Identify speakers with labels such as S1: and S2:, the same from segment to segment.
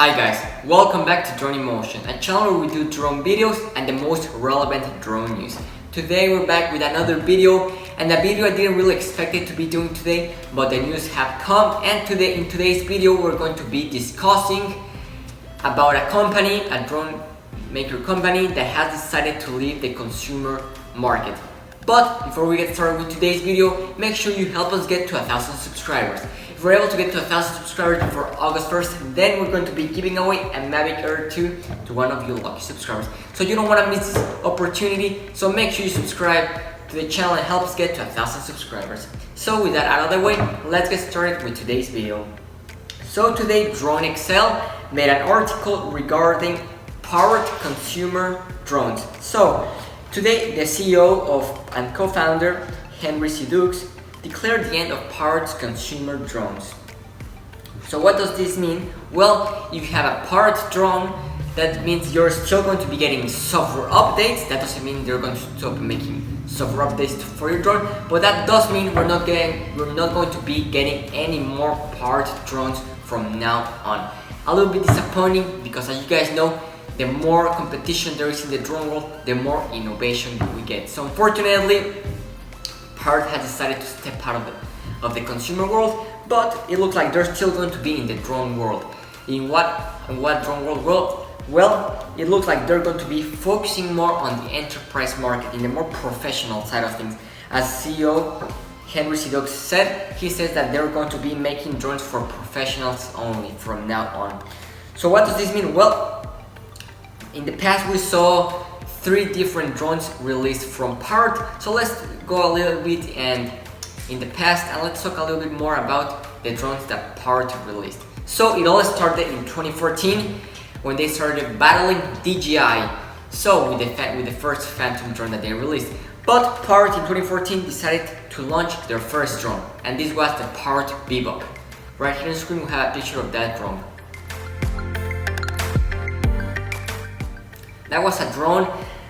S1: Hi guys, welcome back to Drone Emotion, a channel where we do drone videos and the most relevant drone news. Today we're back with another video, and the video I didn't really expect it to be doing today, but the news have come, and in today's video we're going to be discussing about a company, a drone maker company that has decided to leave the consumer market. But before we get started with today's video, make sure you help us get to 1,000 subscribers. If we're able to get to 1,000 subscribers before August 1st, then we're going to be giving away a Mavic Air 2 to one of you lucky subscribers. So you don't want to miss this opportunity, so make sure you subscribe to the channel and help us get to 1,000 subscribers. So with that out of the way, let's get started with today's video. So today, Drone Excel made an article regarding Parrot consumer drones. So today, the CEO and co-founder, Henry Sidux, declared the end of Parrot's consumer drones. So what does this mean? Well, if you have a Parrot drone, that means you're still going to be getting software updates. That doesn't mean they're going to stop making software updates for your drone, but that does mean we're not going to be getting any more Parrot drones from now on. A little bit disappointing because, as you guys know, the more competition there is in the drone world, the more innovation we get. So unfortunately, Parrot has decided to step out of the consumer world, but it looks like they're still going to be in the drone world. In what drone world? Well, it looks like they're going to be focusing more on the enterprise market, in the more professional side of things. As CEO Henry Sidux said, he says that they're going to be making drones for professionals only from now on. So what does this mean? Well, in the past we saw 3 different drones released from Parrot. So let's go a little bit in the past and let's talk a little bit more about the drones that Parrot released. So it all started in 2014 when they started battling DJI. So with the first Phantom drone that they released. But Parrot in 2014 decided to launch their first drone, and this was the Parrot Bebop. Right here on the screen we have a picture of that drone. That was a drone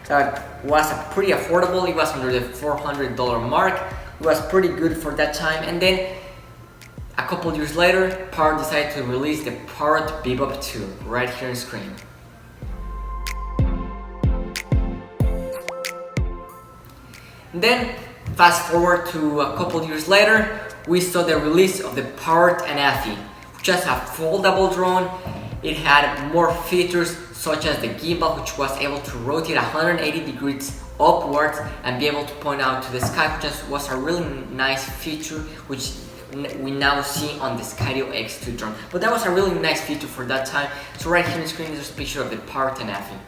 S1: that was pretty affordable. It was under the $400 mark. It was pretty good for that time. And then a couple years later, Parrot decided to release the Parrot Bebop 2 right here on the screen. Then fast forward to a couple years later, we saw the release of the Parrot NFE, which is a foldable drone. It had more features such as the gimbal, which was able to rotate 180 degrees upwards and be able to point out to the sky, which was a really nice feature which we now see on the Skydio X2 drone. But that was a really nice feature for that time. So right here on the screen is a picture of the Parrot NFE.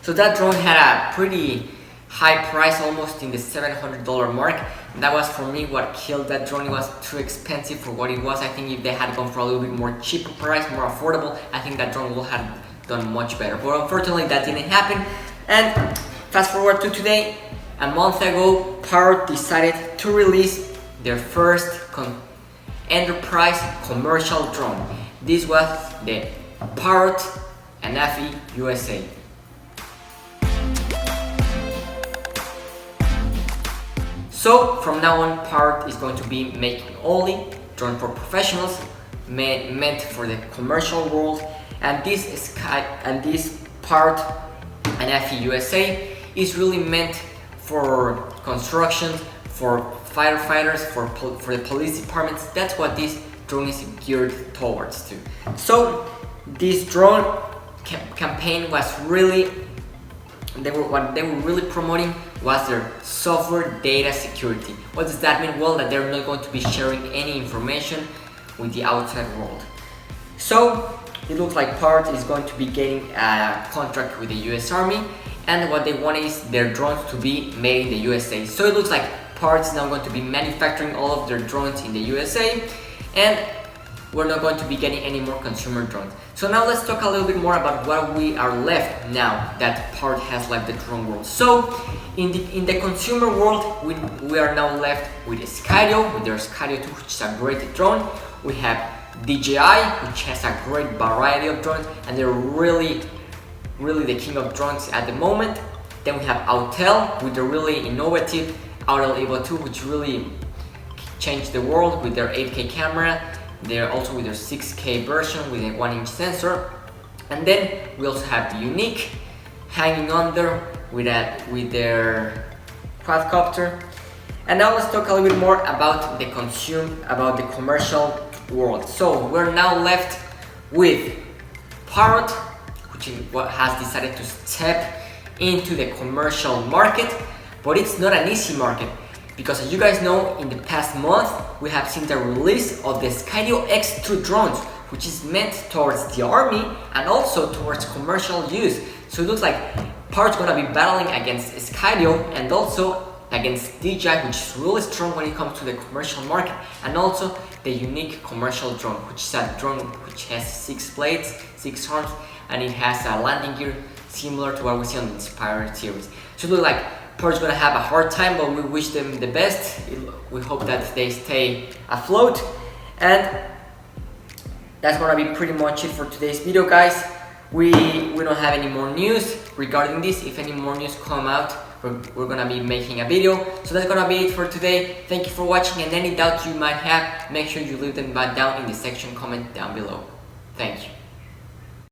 S1: So that drone had a pretty high price, almost in the $700 mark. And that was for me what killed that drone. It was too expensive for what it was. I think if they had gone for a little bit more cheaper price, more affordable, I think that drone would have done much better. But unfortunately that didn't happen. And fast forward to today, a month ago, Parrot decided to release their first enterprise commercial drone. This was the Parrot NFE USA. So from now on, Parrot is going to be making only drone for professionals, meant for the commercial world, and this Parrot NFE USA is really meant for construction, for firefighters, for the police departments. That's what this drone is geared towards to. So this drone campaign was really, what they were really promoting was their software data security. What does that mean? Well, that they're not going to be sharing any information with the outside world. So it looks like Parrot is going to be getting a contract with the US Army, and what they want is their drones to be made in the USA. So it looks like Parrot is now going to be manufacturing all of their drones in the USA, and we're not going to be getting any more consumer drones. So now let's talk a little bit more about what we are left now that Parrot has left the drone world. So in the consumer world, we are now left with Skydio, with their Skydio 2, which is a great drone. We have DJI, which has a great variety of drones, and they're really the king of drones at the moment. Then we have Autel with the really innovative Autel Evo 2, which really change the world with their 8K camera. They're also with their 6K version with a 1-inch sensor. And then we also have the Unique hanging on there with their quadcopter. And now let's talk a little bit more about the commercial world. So we're now left with Parrot, which is what has decided to step into the commercial market, but it's not an easy market because, as you guys know, in the past month we have seen the release of the Skydio X2 drones, which is meant towards the army and also towards commercial use. So it looks like Parrot's gonna be battling against Skydio and also against DJI, which is really strong when it comes to the commercial market, and also the Unique commercial drone, which is a drone which has 6 blades, 6 arms, and it has a landing gear similar to what we see on the Inspired series. So it looks like Parrot's gonna have a hard time, but we wish them the best. We hope that they stay afloat. And that's gonna be pretty much it for today's video, guys. We don't have any more news regarding this. If any more news come out, we're gonna be making a video. So that's gonna be it for today. Thank you for watching, and any doubts you might have, make sure you leave them down in the section comment down below. Thank you.